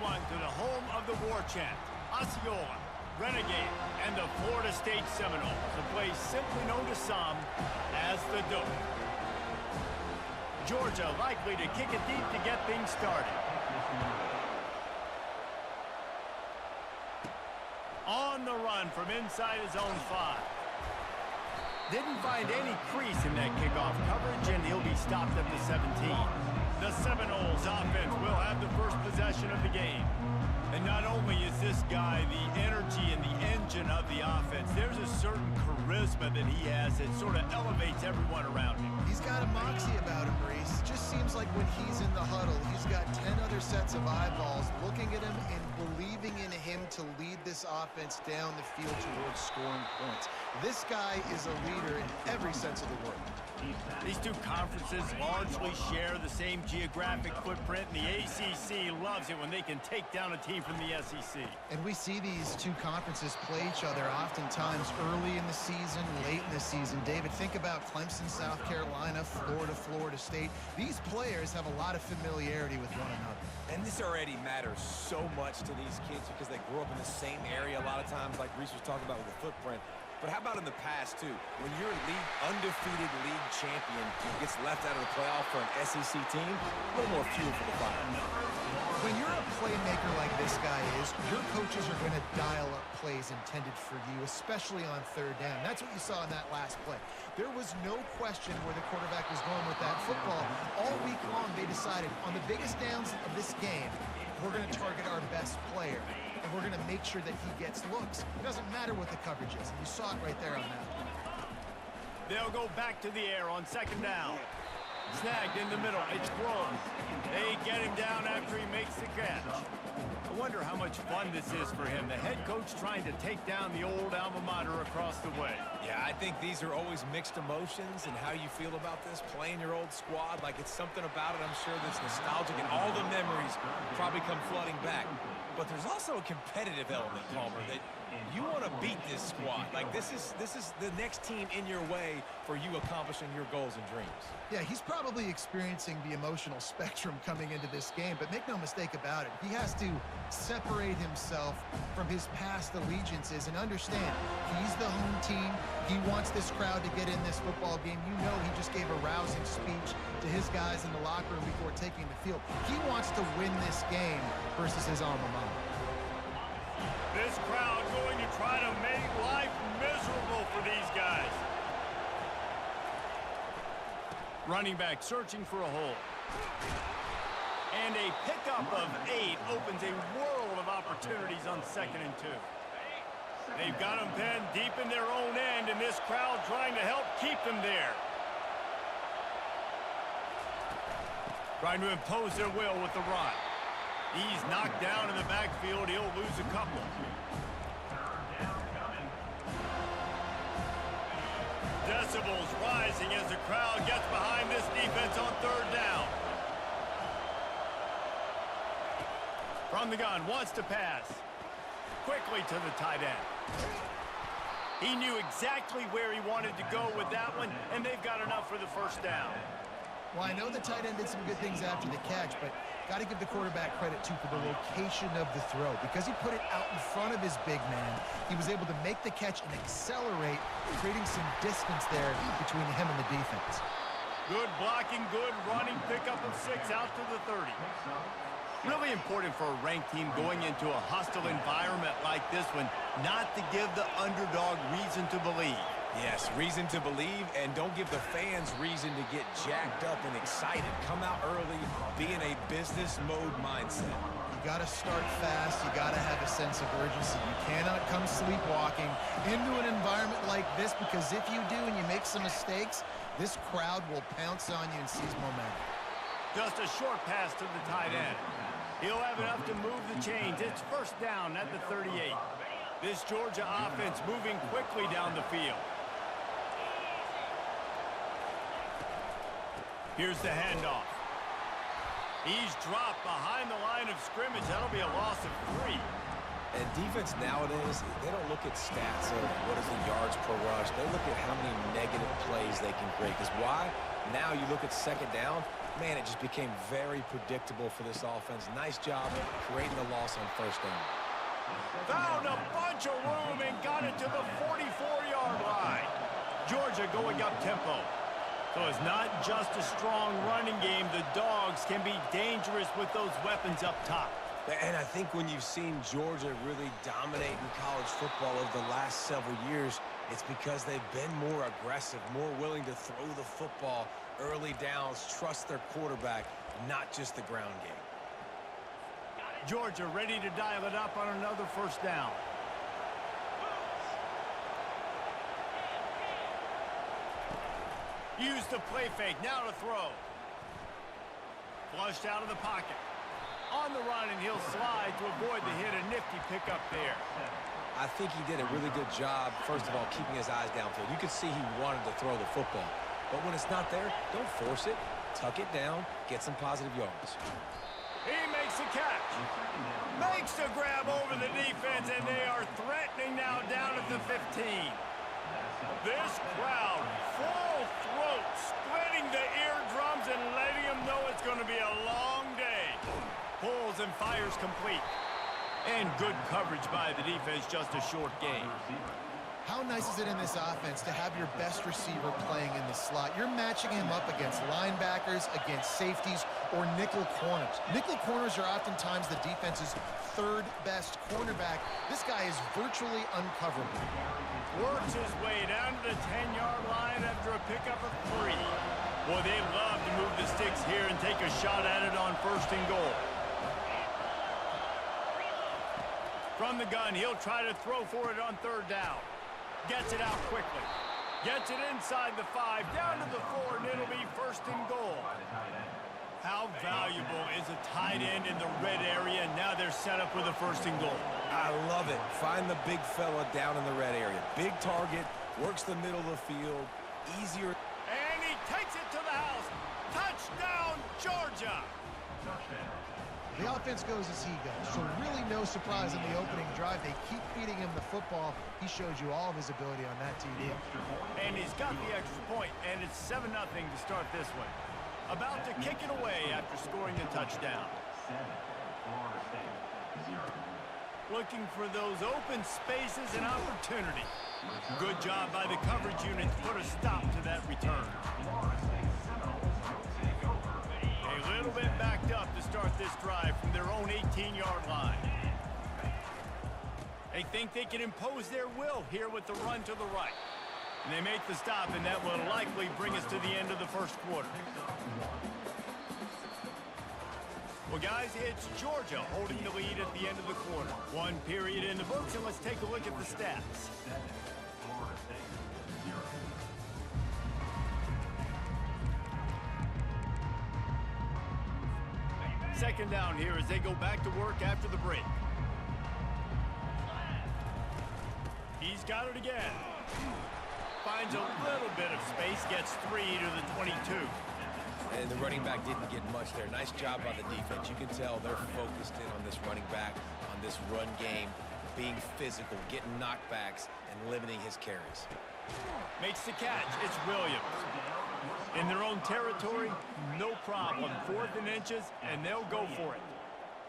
one to the home of the war chant, Osceola, Renegade, and the Florida State Seminoles, a place simply known to some as the Doak. Georgia likely to kick it deep to get things started. On the run from inside his own 5. Didn't find any crease in that kickoff coverage, and he'll be stopped at the 17. The Seminoles offense will have the first possession of the game. And not only is this guy the energy and the engine of the offense, there's a certain charisma that he has that sort of elevates everyone around him. He's got a moxie about him, Reese. Just seems like when he's in the huddle, he's got 10 other sets of eyeballs looking at him and believing in him to lead this offense down the field towards scoring points. This guy is a leader in every sense of the word. These two conferences largely share the same geographic footprint, and the ACC loves it when they can take down a team from the SEC. And we see these two conferences play each other oftentimes early in the season, late in the season. David, think about Clemson, South Carolina, Florida, Florida State. These players have a lot of familiarity with one another. And this already matters so much to these kids because they grew up in the same area a lot of times, like Reese was talking about with the footprint. But how about in the past, too? When your undefeated league champion gets left out of the playoff for an SEC team, a little more fuel for the fire. When you're a playmaker like this guy is, your coaches are going to dial up plays intended for you, especially on third down. That's what you saw in that last play. There was no question where the quarterback was going with that football. All week long, they decided on the biggest downs of this game, we're going to target our best player. And we're going to make sure that he gets looks. It doesn't matter what the coverage is. And you saw it right there on that. They'll go back to the air on second down. Snagged in the middle. It's Grove. They get him down after he makes the catch. I wonder how much fun this is for him. The head coach trying to take down the old alma mater across the way. Yeah, I think these are always mixed emotions and how you feel about this, playing your old squad. Like, it's something about it, I'm sure, that's nostalgic, and all the memories probably come flooding back. But there's also a competitive element, Palmer, that you want to beat this squad. Like, this is the next team in your way for you accomplishing your goals and dreams. Yeah, he's probably experiencing the emotional spectrum coming into this game, but make no mistake about it. He has to separate himself from his past allegiances and understand he's the home team. He wants this crowd to get in this football game. You know, he just gave a rousing speech to his guys in the locker room before taking the field. He wants to win this game versus his alma mater. This crowd going to try to make life miserable for these guys. Running back searching for a hole. And a pickup of 8 opens a world of opportunities on 2nd and 2. They've got them pinned deep in their own end, and this crowd trying to help keep them there. Trying to impose their will with the run. He's knocked down in the backfield. He'll lose a couple. Decibels rising as the crowd gets behind this defense on 3rd down. From the gun, wants to pass. Quickly to the tight end. He knew exactly where he wanted to go with that one, and they've got enough for the 1st down. Well, I know the tight end did some good things after the catch, but got to give the quarterback credit, too, for the location of the throw. Because he put it out in front of his big man, he was able to make the catch and accelerate, creating some distance there between him and the defense. Good blocking, good running, pickup of 6 out to the 30. Really important for a ranked team going into a hostile environment like this one, not to give the underdog reason to believe. Yes, reason to believe, and don't give the fans reason to get jacked up and excited. Come out early, be in a business mode mindset. You got to start fast. You got to have a sense of urgency. You cannot come sleepwalking into an environment like this, because if you do and you make some mistakes, this crowd will pounce on you and seize momentum. Just a short pass to the tight end. He'll have enough to move the chains. It's 1st down at the 38. This Georgia offense moving quickly down the field. Here's the handoff. He's dropped behind the line of scrimmage. That'll be a loss of 3. And defense nowadays, they don't look at stats of what is the yards per rush. They look at how many negative plays they can create. Because why? Now you look at 2nd down, Man, it just became very predictable for this offense. Nice job creating the loss on first down. Found a bunch of room and got it to the 44-yard line. Georgia going up tempo. So it's not just a strong running game. The Dogs can be dangerous with those weapons up top. And I think when you've seen Georgia really dominate in college football over the last several years, it's because they've been more aggressive, more willing to throw the football early downs, trust their quarterback, not just the ground game. Georgia ready to dial it up on another first down. Use the play fake, now to throw. Flushed out of the pocket. On the run, and he'll slide to avoid the hit. A nifty pickup there. I think he did a really good job, first of all, keeping his eyes downfield. You could see he wanted to throw the football. But when it's not there, don't force it. Tuck it down, get some positive yards. He makes the catch. Makes the grab over the defense, and they are threatening now down at the 15. This crowd, full throat, splitting the eardrums and letting them know it's going to be a long day. Pulls and fires complete. And good coverage by the defense, just a short gain. How nice is it in this offense to have your best receiver playing in the slot? You're matching him up against linebackers, against safeties, or nickel corners. Nickel corners are oftentimes the defense's third best cornerback. This guy is virtually uncoverable. Works his way down to the 10-yard line after a pickup of 3. Boy, they love to move the sticks here and take a shot at it on first and goal. From the gun, he'll try to throw for it on third down. Gets it out quickly. Gets it inside the 5, down to the 4, and it'll be first and goal. How valuable is a tight end in the red area? Now they're set up with a first and goal. I love it. Find the big fella down in the red area. Big target, works the middle of the field, easier. And he takes it to the house. Touchdown, Georgia! The offense goes as he goes, so really no surprise in the opening drive. They keep feeding him the football. He shows you all of his ability on that TD. And he's got the extra point, and it's 7-0 to start this one. About to kick it away after scoring the touchdown. Looking for those open spaces and opportunity. Good job by the coverage unit to put a stop to that return. A little bit backed up to start this drive from their own 18-yard line. They think they can impose their will here with the run to the right. And they make the stop, and that will likely bring us to the end of the first quarter. Well, guys, it's Georgia holding the lead at the end of the quarter. One period in the books, and let's take a look at the stats. Second down here as they go back to work after the break. He's got it again. Finds a little bit of space, gets 3 to the 22. And the running back didn't get much there. Nice job by the defense. You can tell they're focused in on this running back, on this run game, being physical, getting knockbacks, and limiting his carries. Makes the catch. It's Williams. In their own territory, no problem. 4th and inches, and they'll go for it.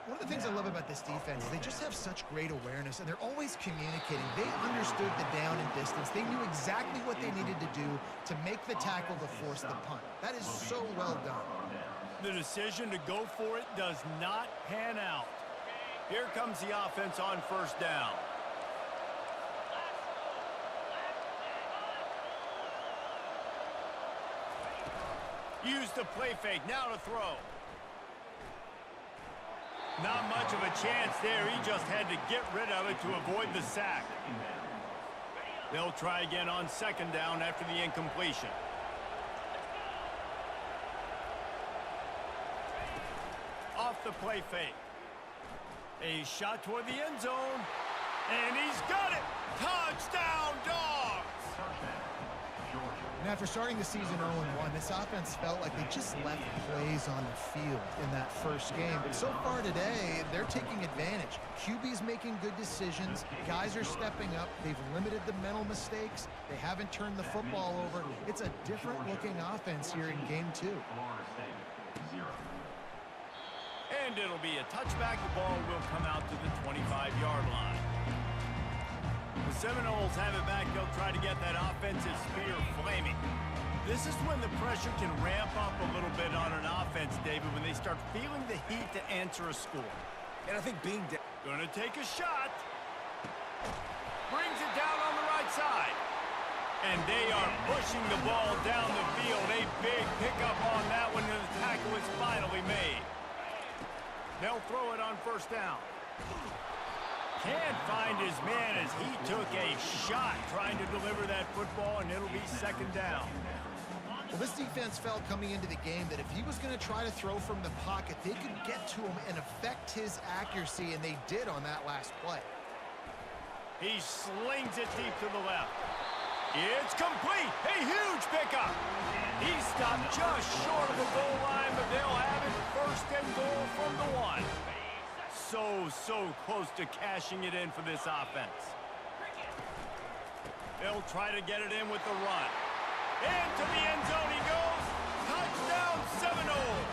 One of the things I love about this defense is they just have such great awareness, and they're always communicating. They understood the down and distance. They knew exactly what they needed to do to make the tackle to force the punt. That is so well done. The decision to go for it does not pan out. Here comes the offense on first down. Use the play fake, now to throw. Not much of a chance there. He just had to get rid of it to avoid the sack. They'll try again on second down after the incompletion. Off the play fake. A shot toward the end zone. And he's got it. Touchdown, Dogs! And after starting the season 0-1, this offense felt like they just left plays on the field in that first game. But so far today, they're taking advantage. QB's making good decisions. Guys are stepping up. They've limited the mental mistakes. They haven't turned the football over. It's a different-looking offense here in Game 2. And it'll be a touchback. The ball will come out to the 25-yard line. The Seminoles have it back. They'll try to get that offensive spear flaming. This is when the pressure can ramp up a little bit on an offense, David, when they start feeling the heat to answer a score. And I think being going to take a shot. Brings it down on the right side. And they are pushing the ball down the field. A big pickup on that one, and the tackle is finally made. They'll throw it on first down. Can't find his man as he took a shot trying to deliver that football, and it'll be second down. Well, this defense felt coming into the game that if he was going to try to throw from the pocket, they could get to him and affect his accuracy, and they did on that last play. He slings it deep to the left. It's complete. A huge pickup. He stopped just short of the goal line, but they'll have it first and goal from the 1. So close to cashing it in for this offense. They'll try to get it in with the run. Into the end zone he goes. Touchdown, Seminoles.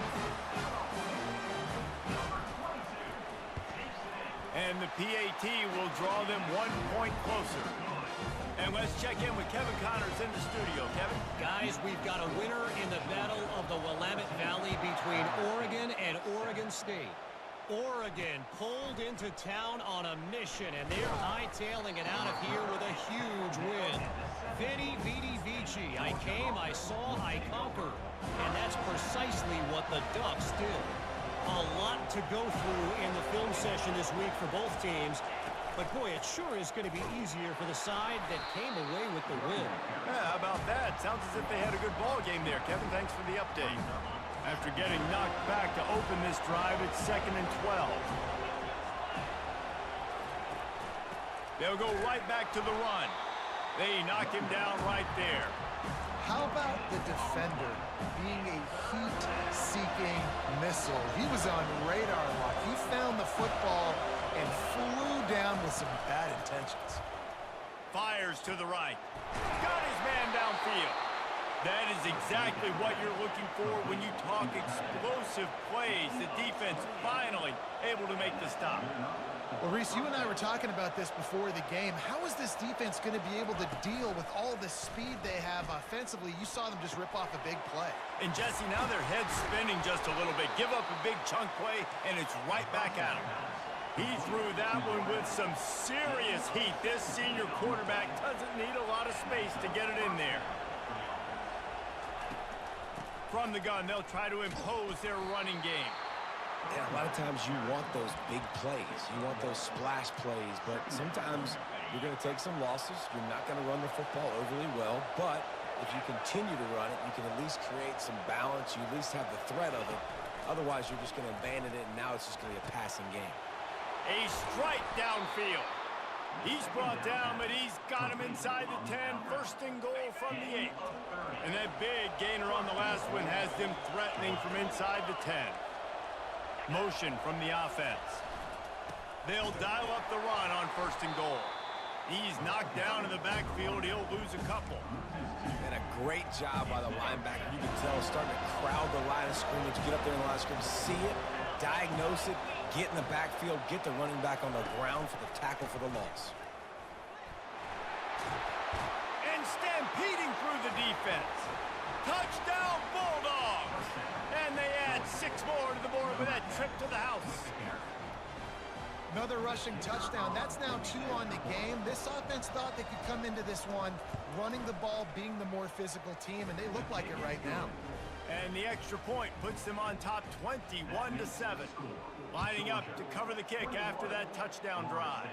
And the PAT will draw them 1 point closer. And let's check in with Kevin Connors in the studio. Kevin? Guys, we've got a winner in the battle of the Willamette Valley between Oregon and Oregon State. Oregon pulled into town on a mission, and they're hightailing it out of here with a huge win. Veni, vidi, vici. I came, I saw, I conquered. And that's precisely what the Ducks did. A lot to go through in the film session this week for both teams. But, boy, it sure is going to be easier for the side that came away with the win. Yeah, how about that? Sounds as if they had a good ball game there, Kevin. Thanks for the update. After getting knocked back to open this drive, it's 2nd and 12. They'll go right back to the run. They knock him down right there. How about the defender being a heat-seeking missile? He was on radar lock. He found the football and flew down with some bad intentions. Fires to the right. Got his man downfield. That is exactly what you're looking for when you talk explosive plays. The defense finally able to make the stop. Well, Reese, you and I were talking about this before the game. How is this defense going to be able to deal with all the speed they have offensively? You saw them just rip off a big play. And, Jesse, now their head's spinning just a little bit. Give up a big chunk play, and it's right back at him. He threw that one with some serious heat. This senior quarterback doesn't need a lot of space to get it in there. From the gun, they'll try to impose their running game. Yeah, a lot of times you want those big plays. You want those splash plays, but sometimes you're going to take some losses. You're not going to run the football overly well, but if you continue to run it, you can at least create some balance. You at least have the threat of it. Otherwise, you're just going to abandon it, and now it's just going to be a passing game. A strike downfield. He's brought down, but he's got him inside the 10. First and goal from the 8. And that big gainer on the last one has them threatening from inside the 10. Motion from the offense. They'll dial up the run on first and goal. He's knocked down in the backfield. He'll lose a couple. And a great job by the linebacker. You can tell starting to crowd the line of scrimmage, get up there in the line of scrimmage, see it, diagnose it, get in the backfield, get the running back on the ground for the tackle for the loss. And stampeding through the defense. Touchdown, Bulldogs! And they add 6 more to the board with that trip to the house. Another rushing touchdown. That's now 2 on the game. This offense thought they could come into this one running the ball, being the more physical team, and they look like it right now. And the extra point puts them on top 21-7. Lining up to cover the kick after that touchdown drive.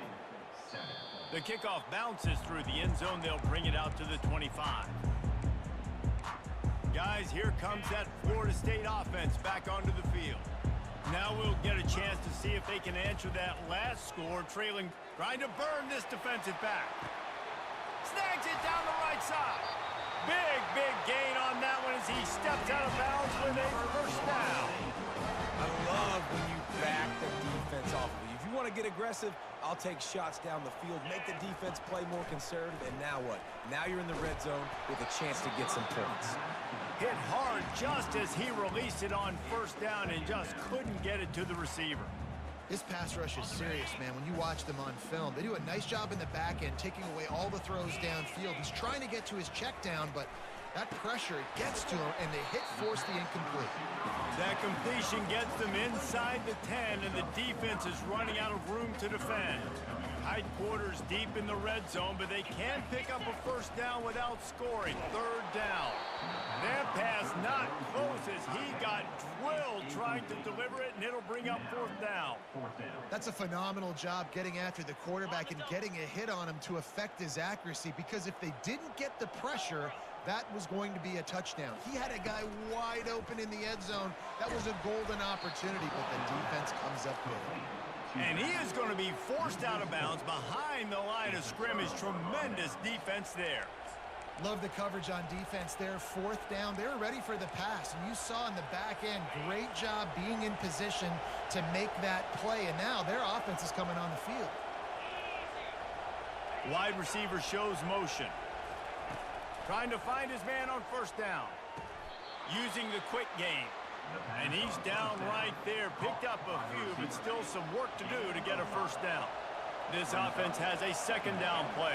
The kickoff bounces through the end zone. They'll bring it out to the 25. Guys, here comes that Florida State offense back onto the field. Now we'll get a chance to see if they can answer that last score, trailing, trying to burn this defensive back. Snags it down the right side. Big gain on that one as he steps out of bounds with a first down. I love when you back the defense off of you. If you want to get aggressive, I'll take shots down the field, make the defense play more conservative, and now what? Now you're in the red zone with a chance to get some points. Hit hard just as he released it on first down and just couldn't get it to the receiver. This pass rush is serious, man. When you watch them on film, they do a nice job in the back end, taking away all the throws downfield. He's trying to get to his check down, but that pressure, it gets to him, and the hit forced the incomplete. That completion gets them inside the 10, and the defense is running out of room to defend. Tight quarters deep in the red zone, but they can pick up a first down without scoring. Third down. That pass not close as he got drilled trying to deliver it, and it'll bring up fourth down. That's a phenomenal job getting after the quarterback and getting a hit on him to affect his accuracy, because if they didn't get the pressure, that was going to be a touchdown. He had a guy wide open in the end zone. That was a golden opportunity, but the defense comes up with it. And he is going to be forced out of bounds behind the line of scrimmage. Tremendous defense there. Love the coverage on defense there. Fourth down, they were ready for the pass. And you saw in the back end, great job being in position to make that play. And now their offense is coming on the field. Wide receiver shows motion. Trying to find his man on first down. Using the quick game. And he's down right there. Picked up a few, but still some work to do to get a first down. This offense has a second down play.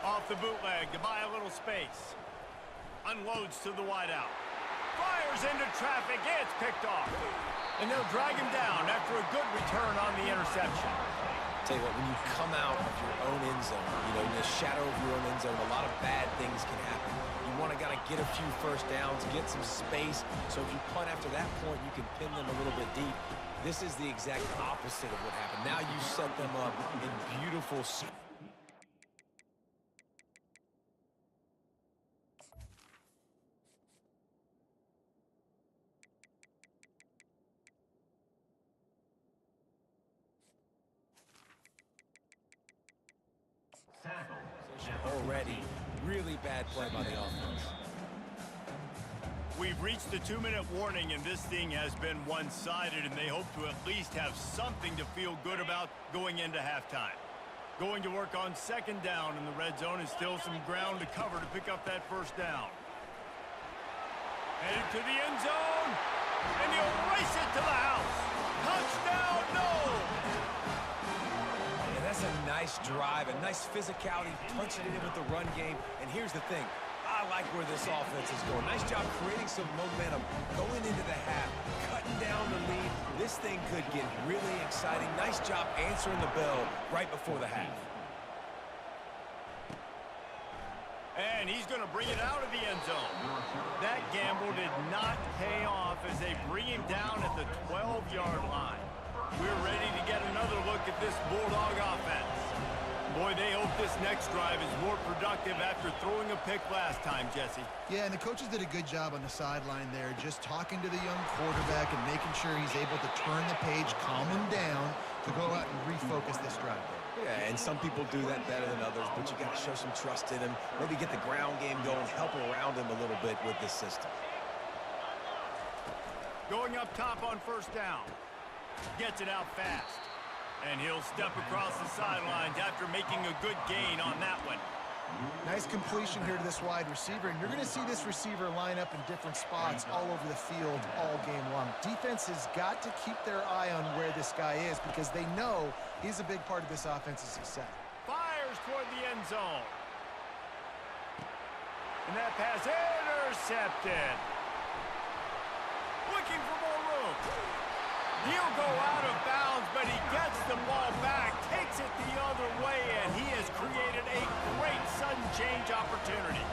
Off the bootleg to buy a little space. Unloads to the wideout. Fires into traffic. It's picked off. And they'll drag him down after a good return on the interception. Tell you what, when you come out of your own end zone, in the shadow of your own end zone, a lot of bad things can happen. You want to get a few first downs, get some space, so if you punt after that point, you can pin them a little bit deep. This is the exact opposite of what happened. Now you set them up in beautiful space. Already, really bad play by the offense. We've reached the 2-minute warning, and this thing has been one-sided, and they hope to at least have something to feel good about going into halftime. Going to work on second down in the red zone, and still some ground to cover to pick up that first down. Headed to the end zone, and he'll race it to the house. Touchdown, no! That's a nice drive, a nice physicality, punching it in with the run game. And here's the thing. I like where this offense is going. Nice job creating some momentum, going into the half, cutting down the lead. This thing could get really exciting. Nice job answering the bell right before the half. And he's going to bring it out of the end zone. That gamble did not pay off as they bring him down at the 12-yard line. We're ready to get another look at this Bulldog offense. Boy, they hope this next drive is more productive after throwing a pick last time, Jesse. Yeah, and the coaches did a good job on the sideline there, just talking to the young quarterback and making sure he's able to turn the page, calm him down, to go out and refocus this drive there. Yeah, and some people do that better than others, but you got to show some trust in him, maybe get the ground game going, help around him a little bit with this system. Going up top on first down. Gets it out fast. And he'll step across the sidelines after making a good gain on that one. Nice completion here to this wide receiver, and you're going to see this receiver line up in different spots all over the field all game long. Defense has got to keep their eye on where this guy is because they know he's a big part of this offense's success. Fires toward the end zone. And that pass intercepted. Looking for more room. He'll go out of bounds, but he gets the ball back, takes it the other way, and he has created a great sudden change opportunity.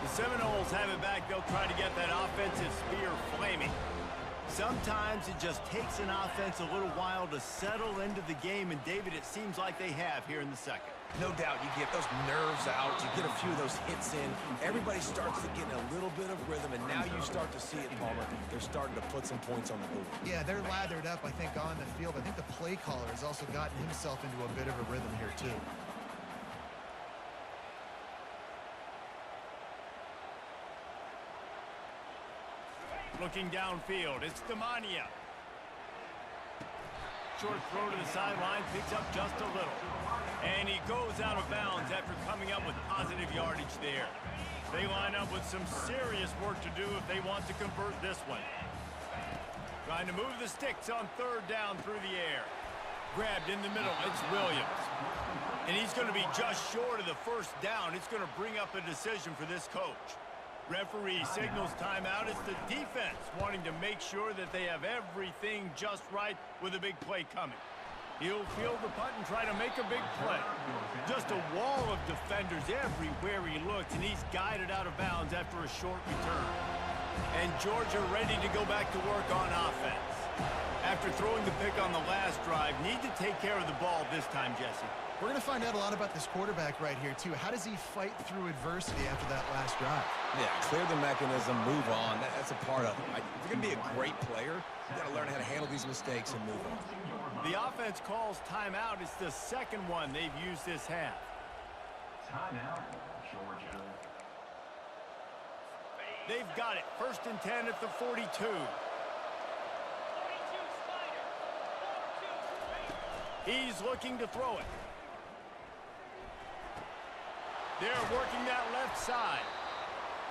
The Seminoles have it back. They'll try to get that offensive spear flaming. Sometimes it just takes an offense a little while to settle into the game, and David, it seems like they have here in the second. No doubt, you get those nerves out, you get a few of those hits in, everybody starts to get in a little bit of rhythm, and now you start to see it, Palmer. They're starting to put some points on the board. Yeah, they're lathered up, I think, on the field. I think the play caller has also gotten himself into a bit of a rhythm here, too. Looking downfield, it's Demania. short throw to the sideline, picks up just a little. And he goes out of bounds after coming up with positive yardage there. They line up with some serious work to do if they want to convert this one. Trying to move the sticks on third down through the air. Grabbed in the middle, it's Williams. And he's going to be just short of the first down. It's going to bring up a decision for this coach. Referee signals timeout. It's the defense wanting to make sure that they have everything just right with a big play coming. He'll field the punt and try to make a big play. Just a wall of defenders everywhere he looks, and he's guided out of bounds after a short return. And Georgia ready to go back to work on offense. After throwing the pick on the last drive, need to take care of the ball this time, Jesse. We're going to find out a lot about this quarterback right here, too. How does he fight through adversity after that last drive? Yeah, clear the mechanism, move on. That's a part of it. Right? If you're going to be a great player, you got to learn how to handle these mistakes and move on. The offense calls timeout. It's the second one they've used this half. Timeout, Georgia. They've got it. 1st and 10 at the 42. He's looking to throw it. They're working that left side.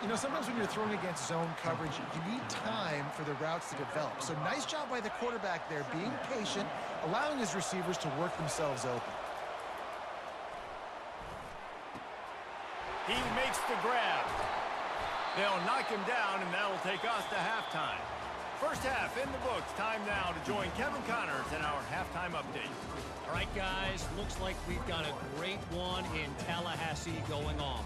You know, sometimes when you're throwing against zone coverage, you need time for the routes to develop. So nice job by the quarterback there, being patient, allowing his receivers to work themselves open. He makes the grab. They'll knock him down, and that'll take us to halftime. First half in the books. Time now to join Kevin Connors in our halftime update. All right, guys, looks like we've got a great one in Tallahassee going on.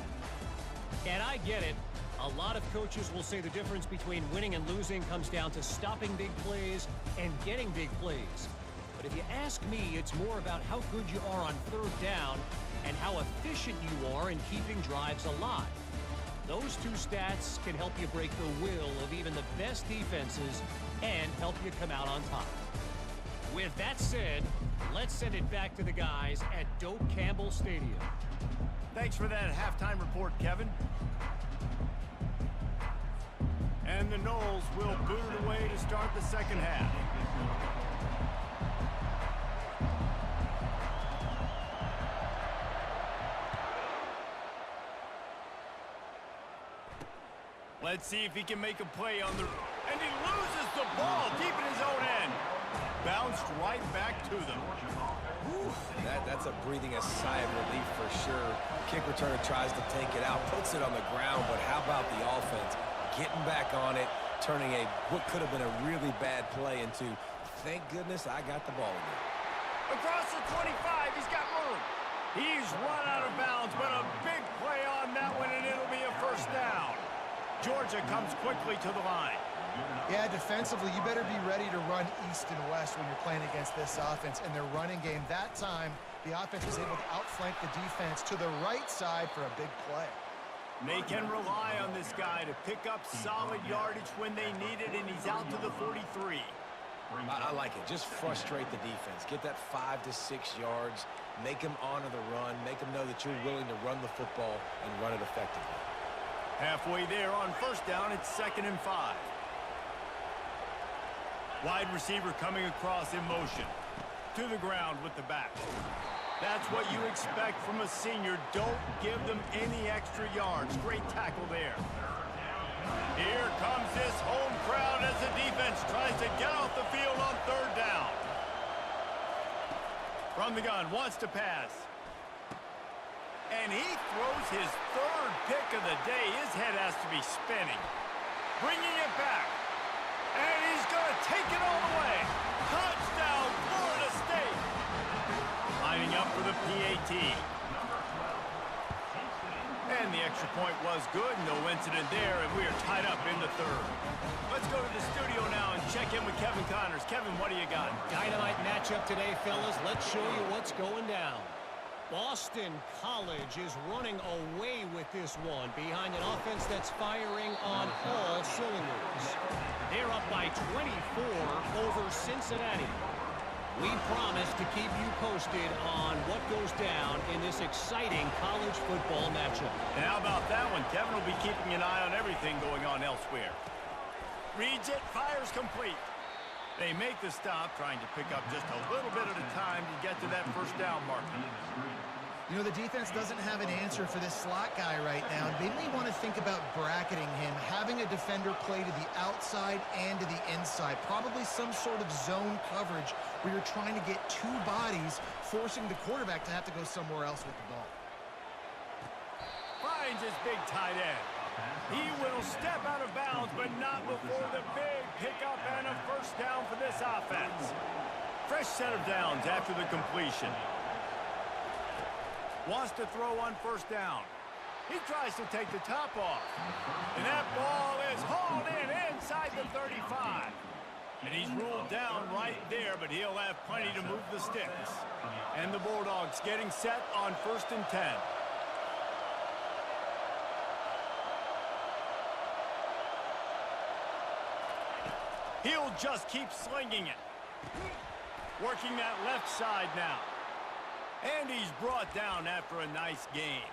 And I get it. A lot of coaches will say the difference between winning and losing comes down to stopping big plays and getting big plays. But if you ask me, it's more about how good you are on third down and how efficient you are in keeping drives alive. Those two stats can help you break the will of even the best defenses and help you come out on top. With that said, let's send it back to the guys at Doak Campbell Stadium. Thanks for that halftime report, Kevin. And the Noles will boot it away to start the second half. Let's see if he can make a play on the... And he loses the ball deep in his own end. Bounced right back to them. Whew, that's a breathing a sigh of relief for sure. Kick returner tries to take it out, puts it on the ground, but how about the offense? Getting back on it, turning what could have been a really bad play into, thank goodness I got the ball again. Across the 25, he's got room. He's run out of bounds, but a big play on that one, and it'll be a first down. Georgia comes quickly to the line. Yeah, defensively, you better be ready to run east and west when you're playing against this offense. And their running game, that time, the offense was able to outflank the defense to the right side for a big play. They can rely on this guy to pick up solid yardage when they need it, and he's out to the 43. I like it. Just frustrate the defense. Get that 5 to 6 yards. Make them honor the run. Make them know that you're willing to run the football and run it effectively. Halfway there on first down, it's 2nd and 5. Wide receiver coming across in motion. To the ground with the back. That's what you expect from a senior. Don't give them any extra yards. Great tackle there. Here comes this home crowd as the defense tries to get off the field on third down. From the gun, wants to pass. And he throws his third pick of the day. His head has to be spinning. Bringing it back. And he's going to take it all the way. Touchdown, Florida State. Lining up for the PAT. And the extra point was good. No incident there, and we are tied up in the third. Let's go to the studio now and check in with Kevin Connors. Kevin, what do you got? Dynamite matchup today, fellas. Let's show you what's going down. Boston College is running away with this one behind an offense that's firing on all cylinders. They're up by 24 over Cincinnati. We promise to keep you posted on what goes down in this exciting college football matchup. And how about that one? Kevin will be keeping an eye on everything going on elsewhere. Reads it, fires complete. They make the stop, trying to pick up just a little bit at a time to get to that first down marker. You know, the defense doesn't have an answer for this slot guy right now. They may want to think about bracketing him, having a defender play to the outside and to the inside. Probably some sort of zone coverage where you're trying to get two bodies, forcing the quarterback to have to go somewhere else with the ball. Finds his big tight end. He will step out of bounds, but not before the big pickup and a first down for this offense. Fresh set of downs after the completion. Wants to throw on first down. He tries to take the top off. And that ball is hauled in inside the 35. And he's ruled down right there, but he'll have plenty to move the sticks. And the Bulldogs getting set on 1st and 10. He'll just keep slinging it. Working that left side now. And he's brought down after a nice gain.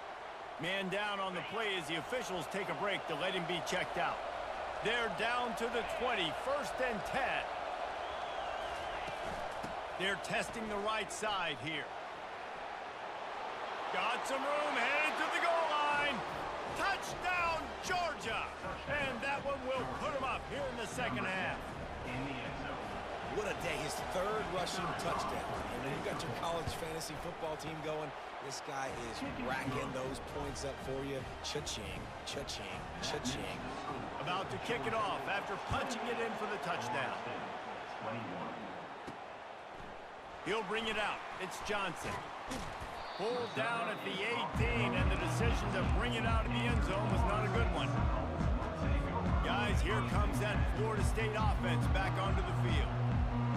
Man down on the play as the officials take a break to let him be checked out. They're down to the 20, 1st and 10. They're testing the right side here. Got some room, headed to the goal line. Touchdown, Georgia! And that one will put him up here in the second half. What a day, his 3rd rushing touchdown. And when you got your college fantasy football team going, this guy is racking those points up for you. Cha-ching, cha-ching, cha-ching. About to kick it off after punching it in for the touchdown. He'll bring it out. It's Johnson. Pulled down at the 18, and the decision to bring it out of the end zone was not a good one. Guys, here comes that Florida State offense back onto the field.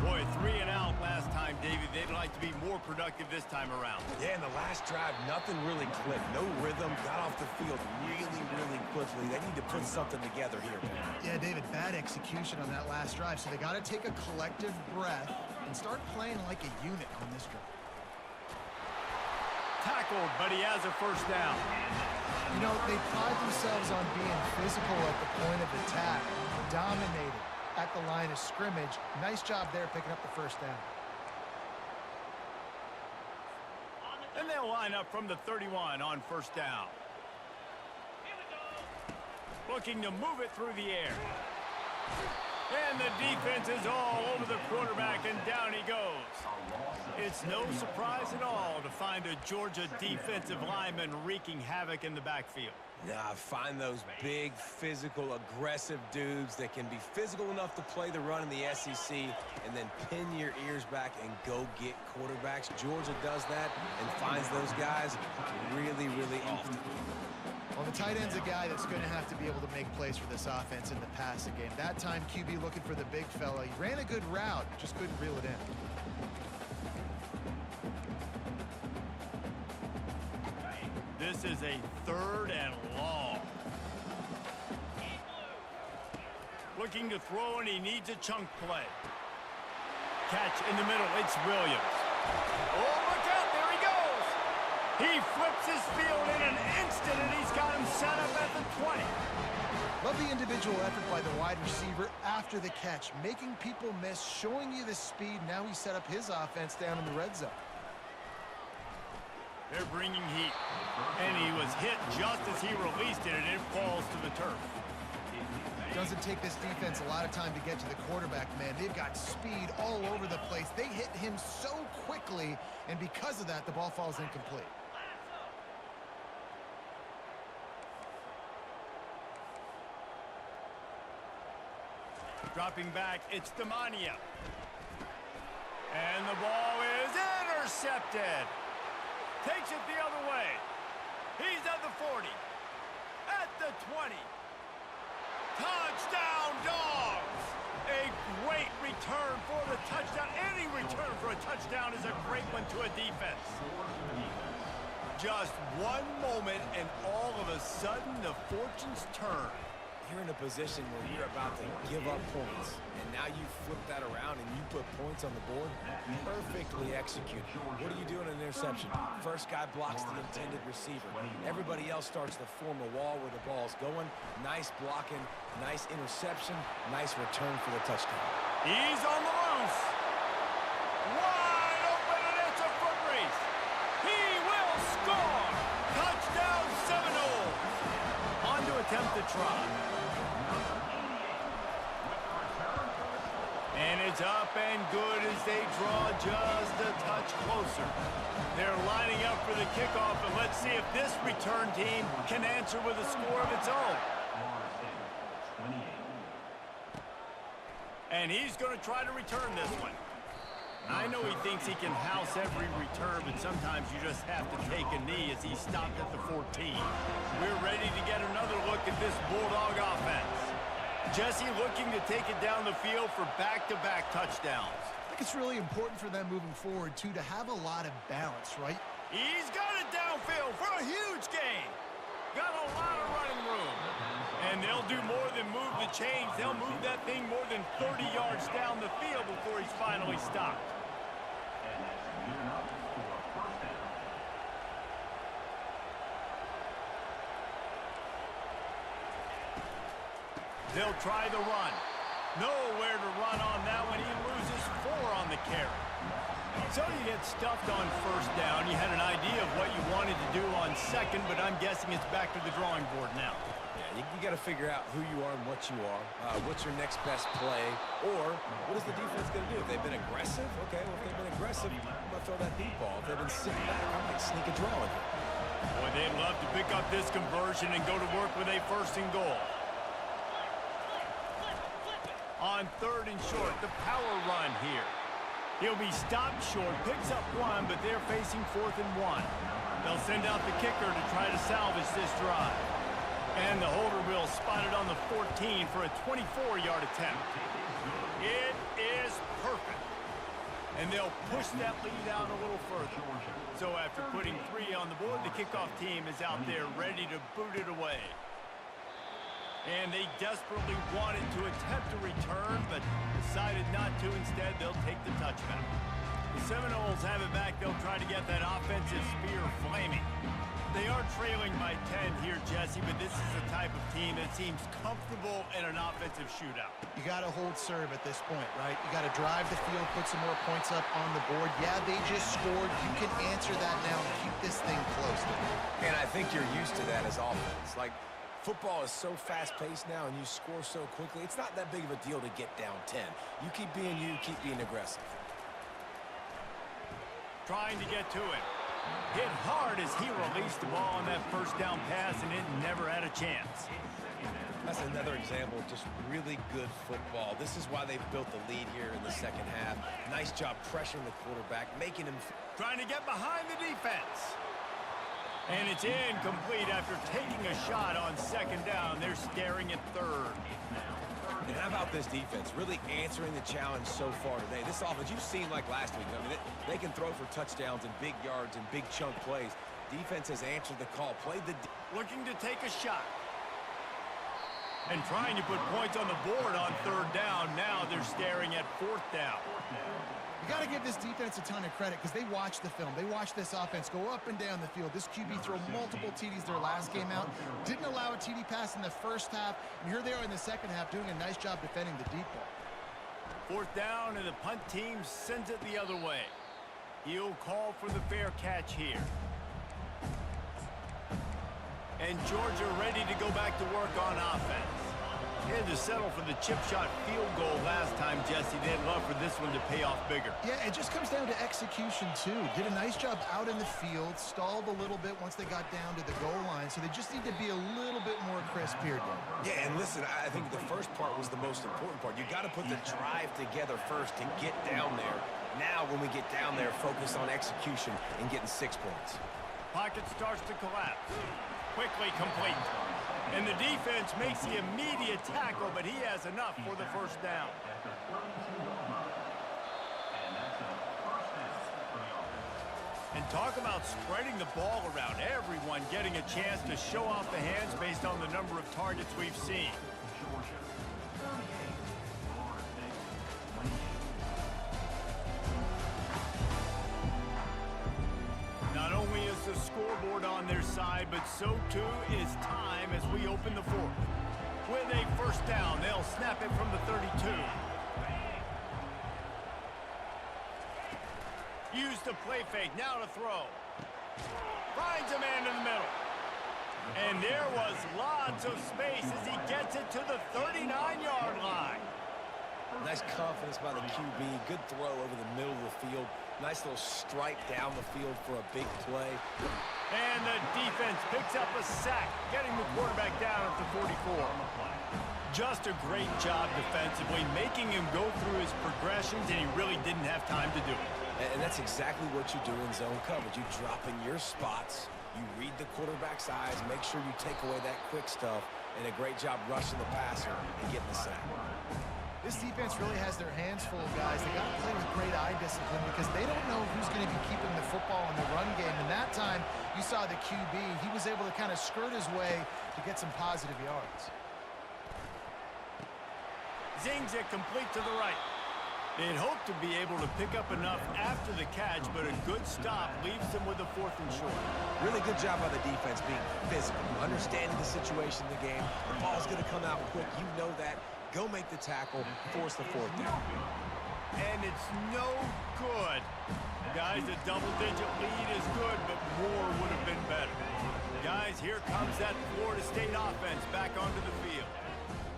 Boy, 3 and out last time, David. They'd like to be more productive this time around. Yeah, in the last drive, nothing really clicked. No rhythm, got off the field really, really quickly. They need to put something together here, man. Yeah, David, bad execution on that last drive, so they got to take a collective breath and start playing like a unit on this drive. Tackled, but he has a first down. You know, they pride themselves on being physical at the point of attack, dominated at the line of scrimmage. Nice job there picking up the first down. And they'll line up from the 31 on first down. Looking to move it through the air. And the defense is all over the quarterback, and down he goes. It's no surprise at all to find a Georgia defensive lineman wreaking havoc in the backfield. Nah, find those big, physical, aggressive dudes that can be physical enough to play the run in the SEC and then pin your ears back and go get quarterbacks. Georgia does that and finds those guys really, really often. Well, the tight end's a guy that's going to have to be able to make plays for this offense in the passing game. That time, QB looking for the big fella. He ran a good route, just couldn't reel it in. This is a 3rd and long. Looking to throw, and he needs a chunk play. Catch in the middle. It's Williams. Oh, look out. There he goes. He flips his field in an instant, and he's got him set up at the 20. Love the individual effort by the wide receiver after the catch, making people miss, showing you the speed. Now he set up his offense down in the red zone. They're bringing heat, and he was hit just as he released it, and it falls to the turf. Doesn't take this defense a lot of time to get to the quarterback, man. They've got speed all over the place. They hit him so quickly, and because of that, the ball falls incomplete. Dropping back, it's Demania. And the ball is intercepted. Takes it the other way. He's at the 40. At the 20. Touchdown, Dogs! A great return for the touchdown. Any return for a touchdown is a great one to a defense. Just one moment, and all of a sudden, the fortunes turn. You're in a position where you're about to give up points, and now you flip that around and you put points on the board. Perfectly executed. What do you do in an interception? First guy blocks the intended receiver. Everybody else starts to form a wall where the ball's going. Nice blocking, nice interception, nice return for the touchdown. He's on the loose. Wide open, and it's a foot race. He will score. Touchdown Seminoles. On to attempt the try. And it's up and good as they draw just a touch closer. They're lining up for the kickoff, and let's see if this return team can answer with a score of its own. And he's going to try to return this one. I know he thinks he can house every return, but sometimes you just have to take a knee as he stopped at the 14. We're ready to get another look at this Bulldog offense. Jesse looking to take it down the field for back-to-back touchdowns. I think it's really important for them moving forward, too, to have a lot of balance, right? He's got it downfield for a huge gain. Got a lot of running room. And they'll do more than move the chains. They'll move that thing more than 30 yards down the field before he's finally stopped. They'll try the run. Nowhere to run on that one. He loses 4 on the carry. So you get stuffed on first down. You had an idea of what you wanted to do on second, but I'm guessing it's back to the drawing board now. Yeah, you got to figure out who you are and what you are. What's your next best play? Or what is the defense going to do? If they've been aggressive, okay, well, if they've been aggressive, I'm going to throw that deep ball. If they've been sitting back, I might sneak a draw in here. Boy, they'd love to pick up this conversion and go to work with a first and goal. On third and short, the power run here. He'll be stopped short, picks up 1, but they're facing 4th and 1. They'll send out the kicker to try to salvage this drive. And the holder will spot it on the 14 for a 24-yard attempt. It is perfect. And they'll push that lead out a little further. So after putting 3 on the board, the kickoff team is out there ready to boot it away. And they desperately wanted to attempt a return, but decided not to. Instead, they'll take the touchback. The Seminoles have it back. They'll try to get that offensive spear flaming. They are trailing by 10 here, Jesse, but this is the type of team that seems comfortable in an offensive shootout. You got to hold serve at this point, right? You got to drive the field, put some more points up on the board. Yeah, they just scored. You can answer that now and keep this thing close. And I think you're used to that as offense. Like, football is so fast-paced now and you score so quickly, it's not that big of a deal to get down 10. You keep being you, keep being aggressive. Trying to get to it. Hit hard as he released the ball on that first down pass, and it never had a chance. That's another example of just really good football. This is why they've built the lead here in the second half. Nice job pressuring the quarterback, making him... Trying to get behind the defense. And it's incomplete after taking a shot on second down. They're staring at third. And how about this defense really answering the challenge so far today? This offense, you've seen like last week. I mean, they can throw for touchdowns and big yards and big chunk plays. Defense has answered the call. Played the... Looking to take a shot. And trying to put points on the board on third down. Now they're staring at 4th down. You got to give this defense a ton of credit because they watched the film. They watched this offense go up and down the field. This QB throw multiple TDs their last game out. Didn't allow a TD pass in the first half. And here they are in the second half doing a nice job defending the deep ball. 4th down, and the punt team sends it the other way. He'll call for the fair catch here. And Georgia ready to go back to work on offense. They had to settle for the chip shot field goal last time, Jesse. They'd love for this one to pay off bigger. Yeah, it just comes down to execution, too. Did a nice job out in the field, stalled a little bit once they got down to the goal line, so they just need to be a little bit more crisp here, Dan. Yeah, and listen, I think the first part was the most important part. You got to put the drive together first to get down there. Now, when we get down there, focus on execution and getting 6 points. Pocket starts to collapse. Quickly complete. And the defense makes the immediate tackle, but he has enough for the first down. And talk about spreading the ball around. Everyone getting a chance to show off the hands based on the number of targets we've seen. scoreboard on their side, but so too is time as we open the fourth. With a first down, they'll snap it from the 32. Use the play fake, now to throw. Finds a man in the middle. And there was lots of space as he gets it to the 39-yard line. Nice confidence by the QB. Good throw over the middle of the field. Nice little strike down the field for a big play. And the defense picks up a sack, getting the quarterback down at the 44. Just a great job defensively, making him go through his progressions, and he really didn't have time to do it. And that's exactly what you do in zone coverage. You drop in your spots, you read the quarterback's eyes, make sure you take away that quick stuff, and a great job rushing the passer and getting the sack. This defense really has their hands full, guys. They got to play with great eye discipline because they don't know who's going to be keeping the football in the run game. And that time, you saw the QB. He was able to kind of skirt his way to get some positive yards. Zings it complete to the right. They'd hoped to be able to pick up enough after the catch, but a good stop leaves them with a 4th and short. Really good job by the defense being physical, understanding the situation in the game. The ball's going to come out quick. You know that. Go make the tackle, force the 4th down. And it's no good. Guys, a double-digit lead is good, but more would have been better. Guys, here comes that Florida State offense back onto the field.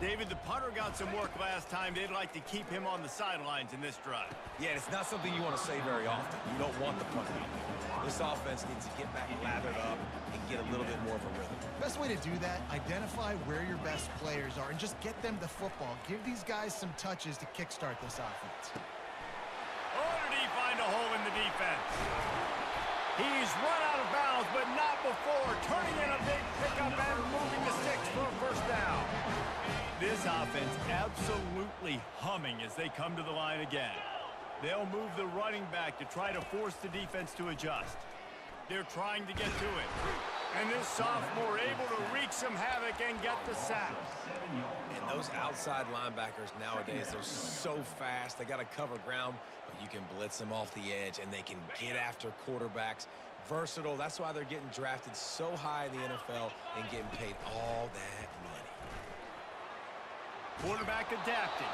David, the punter got some work last time. They'd like to keep him on the sidelines in this drive. Yeah, it's not something you want to say very often. You don't want the punter out there. This offense needs to get back lathered up and get a little bit more of a rhythm. Best way to do that, identify where your best players are and just get them the football. Give these guys some touches to kickstart this offense. Oh, did he find a hole in the defense? He's run out of bounds, but not before. Turning in a big pickup and moving the sticks for a first down. This offense absolutely humming as they come to the line again. They'll move the running back to try to force the defense to adjust. They're trying to get to it. And this sophomore able to wreak some havoc and get the sack. And those outside linebackers nowadays, they're so fast. They got to cover ground, but you can blitz them off the edge, and they can get after quarterbacks. Versatile. That's why they're getting drafted so high in the NFL and getting paid all that money. Quarterback adapting.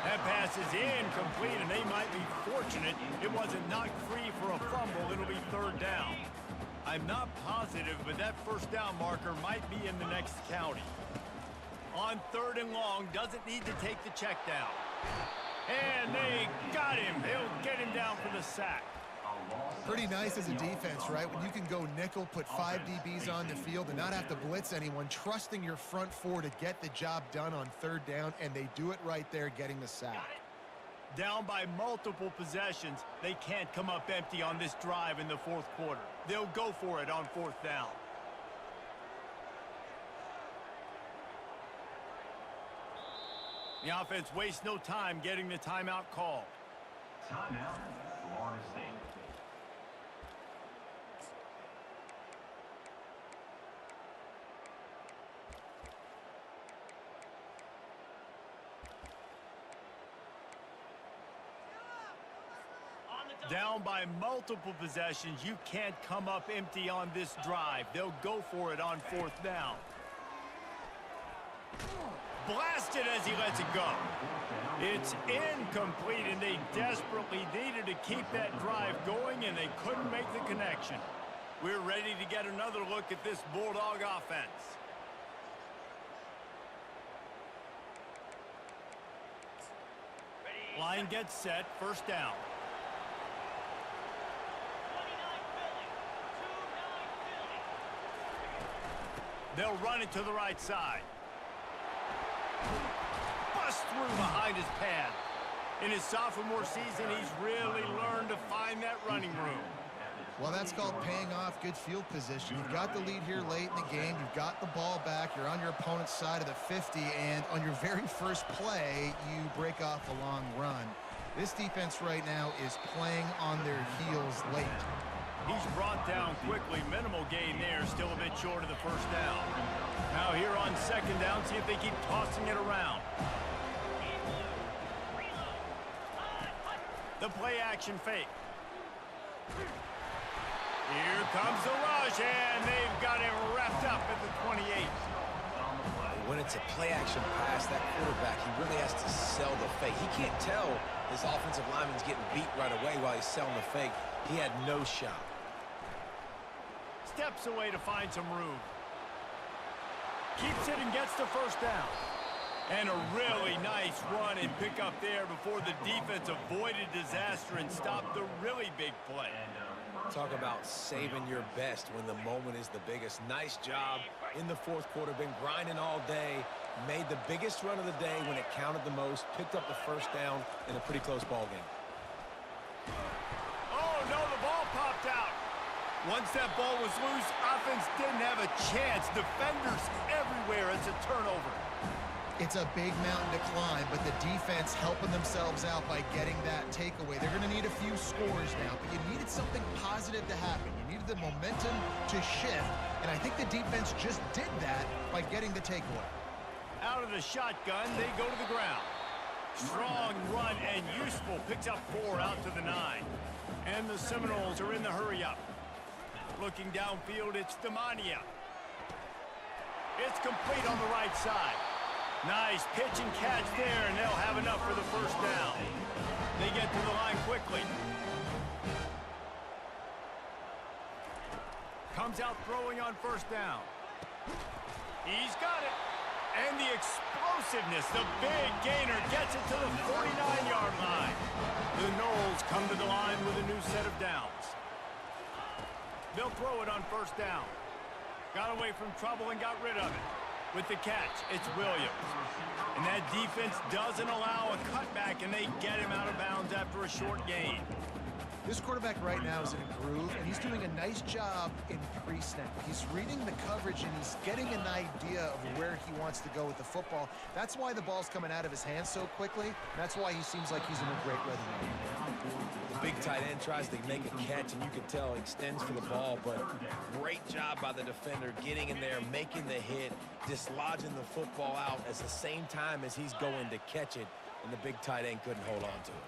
That pass is incomplete, and they might be fortunate it wasn't knocked free for a fumble. It'll be 3rd down. I'm not positive, but that first down marker might be in the next county. On 3rd and long, doesn't need to take the check down. And they got him. They'll get him down for the sack. Pretty nice as a defense, right? When you can go nickel, put 5 DBs on the field and not have to blitz anyone, trusting your front 4 to get the job done on 3rd down, and they do it right there, getting the sack. Down by multiple possessions, they can't come up empty on this drive in the 4th quarter. They'll go for it on 4th down. The offense wastes no time getting the timeout called. Timeout, Florida State. Down by multiple possessions, you can't come up empty on this drive. They'll go for it on 4th down. Blasted as he lets it go. It's incomplete, and they desperately needed to keep that drive going, and they couldn't make the connection. We're ready to get another look at this Bulldog offense. Line gets set, first down. They'll run it to the right side. Bust through behind his pad. In his sophomore season, he's really learned to find that running room. Well, that's called paying off good field position. You've got the lead here late in the game. You've got the ball back. You're on your opponent's side of the 50, and on your very first play, you break off a long run. This defense right now is playing on their heels late. He's brought down quickly. Minimal gain there. Still a bit short of the first down. Now here on 2nd down, see if they keep tossing it around. The play action fake. Here comes the rush. push, and they've got him wrapped up at the 28. When it's a play-action pass, that quarterback, he really has to sell the fake. He can't tell his offensive lineman's getting beat right away while he's selling the fake. He had no shot. Steps away to find some room. Keeps it and gets the first down. And a really nice run and pick up there before the defense avoided disaster and stopped the really big play. Talk about saving your best when the moment is the biggest. Nice job in the fourth quarter. Been grinding all day. Made the biggest run of the day when it counted the most. Picked up the first down in a pretty close ball game. Oh, no, the ball popped out. Once that ball was loose, offense didn't have a chance. Defenders everywhere. It's a turnover. It's a big mountain to climb, but the defense helping themselves out by getting that takeaway. They're going to need a few scores now, but you needed something positive to happen. You needed the momentum to shift, and I think the defense just did that by getting the takeaway. Out of the shotgun, they go to the ground. Strong run and useful. Picks up 4 out to the 9. And the Seminoles are in the hurry-up. Looking downfield, it's Demania. It's complete on the right side. Nice pitch and catch there, and they'll have enough for the first down. They get to the line quickly. Comes out throwing on first down. He's got it. And the explosiveness, the big gainer, gets it to the 49-yard line. The Noles come to the line with a new set of downs. They'll throw it on first down. Got away from trouble and got rid of it. With the catch, it's Williams. And that defense doesn't allow a cutback, and they get him out of bounds after a short gain. This quarterback right now is in a groove, and he's doing a nice job in pre-snap. He's reading the coverage, and he's getting an idea of where he wants to go with the football. That's why the ball's coming out of his hands so quickly. That's why he seems like he's in a great rhythm. The big tight end tries to make a catch, and you can tell he extends for the ball, but great job by the defender getting in there, making the hit, dislodging the football out at the same time as he's going to catch it, and the big tight end couldn't hold on to it.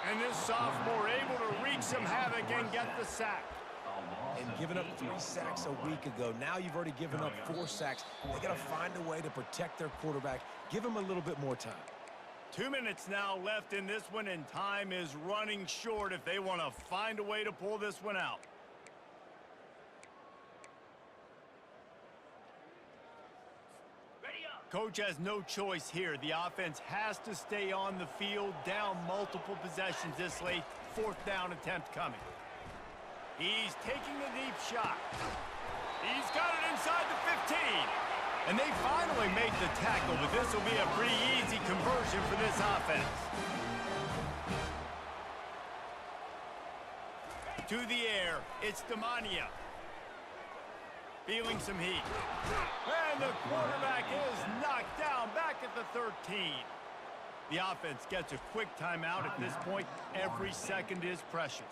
And this sophomore able to wreak some havoc and get the sack. And giving up 3 sacks a week ago. Now you've already given up 4 sacks. They got to find a way to protect their quarterback. Give him a little bit more time. 2 minutes now left in this one, and time is running short if they want to find a way to pull this one out. Coach has no choice here. The offense has to stay on the field, down multiple possessions this late. 4th down attempt coming. He's taking a deep shot. He's got it inside the 15. And they finally make the tackle, but this will be a pretty easy conversion for this offense. To the air, it's Demania. Feeling some heat. And the quarterback is knocked down back at the 13. The offense gets a quick timeout at this point. Every second is precious.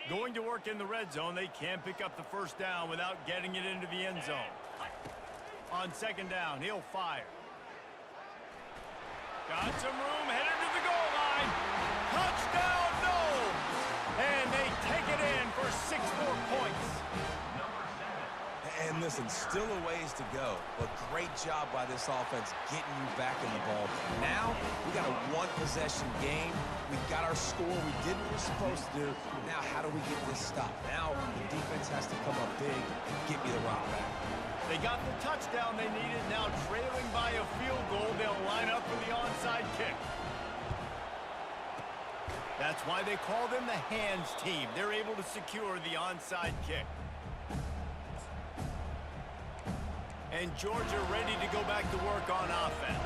Going to work in the red zone. They can't pick up the first down without getting it into the end zone. On 2nd down, he'll fire. Got some room, headed to the goal line. Touchdown, Noles! And they take it in for 6 more points. And listen, still a ways to go, but great job by this offense getting you back in the ball. Now, we got a 1-possession game. We got our score. We did what we're supposed to do. Now, how do we get this stopped? Now, the defense has to come up big, get me the rock back. They got the touchdown they needed. Now trailing by a field goal, they'll line up for the onside kick. That's why they call them the hands team. They're able to secure the onside kick. And Georgia ready to go back to work on offense.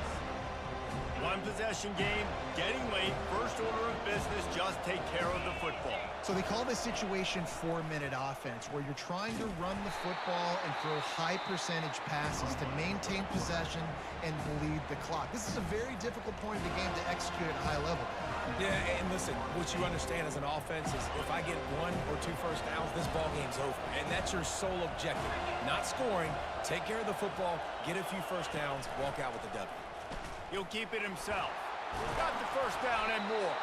1-possession game, getting late, first order of business, just take care of the football. So they call this situation 4-minute offense, where you're trying to run the football and throw high-percentage passes to maintain possession and bleed the clock. This is a very difficult point of the game to execute at a high level. Yeah, and listen, what you understand as an offense is if I get 1 or 2 first downs, this ball game's over. And that's your sole objective. Not scoring, take care of the football, get a few first downs, walk out with a W. He'll keep it himself. Got the first down and more.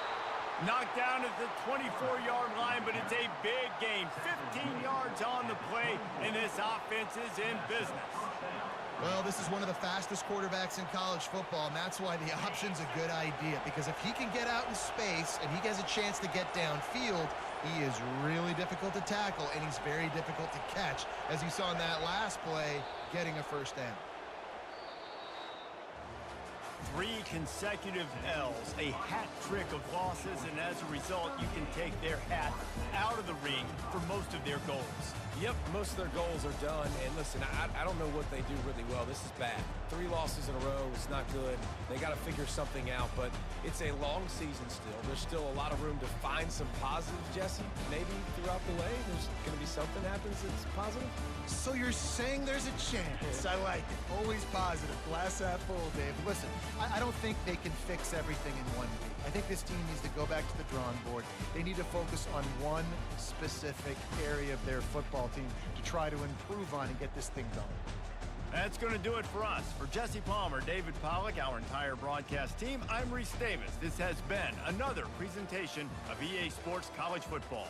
Knocked down at the 24-yard line, but it's a big gain. 15 yards on the play, and this offense is in business. Well, this is one of the fastest quarterbacks in college football, and that's why the option's a good idea, because if he can get out in space and he has a chance to get downfield, he is really difficult to tackle, and he's very difficult to catch, as you saw in that last play, getting a first down. 3 consecutive L's, a hat trick of losses, and as a result, you can take their hat out of the ring for most of their goals. Yep, most of their goals are done. And listen, I don't know what they do really well. This is bad. 3 losses in a row is not good. They got to figure something out, but it's a long season still. There's still a lot of room to find some positives, Jesse. Maybe throughout the way, there's going to be something happens that's positive. So you're saying there's a chance. I like it. Always positive. Glass half full, Dave. Listen, I don't think they can fix everything in 1 week. I think this team needs to go back to the drawing board. They need to focus on one specific area of their football team to try to improve on and get this thing going. That's going to do it for us. For Jesse Palmer, David Pollack, our entire broadcast team, I'm Reese Davis. This has been another presentation of EA Sports College Football.